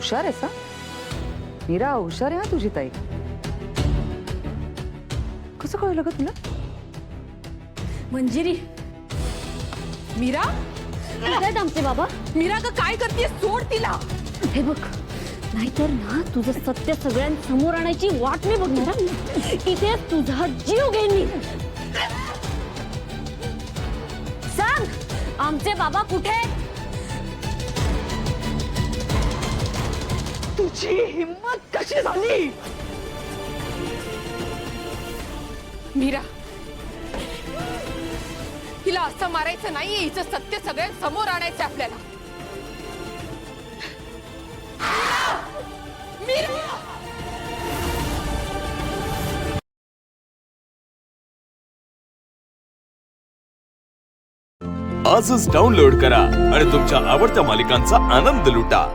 हुशार आहेस हा मीरा, हुशार आहे हा तुझी ताई. कसं कळलं ग तुला? मंजिरी. मीरा, काय आमचे बाबा? मीरा ग काय करतेस? सोड तिला. हे बघ, नाहीतर ना तुझं सत्य सगळ्यांसमोर आणायची वाट मी बघणार हा. इथे तुझा जीव घेईन मी. सांग, आमचे बाबा कुठे? तुझी हिम्मत कशी झाली? मीरा, हिला असं मारायचं नाहीये. हिचं सत्य सगळ्यांसमोर आणायचं आपल्याला. मीरा! आजच डाउनलोड करा आणि तुमच्या आवडत्या मालिकांचा आनंद लुटा.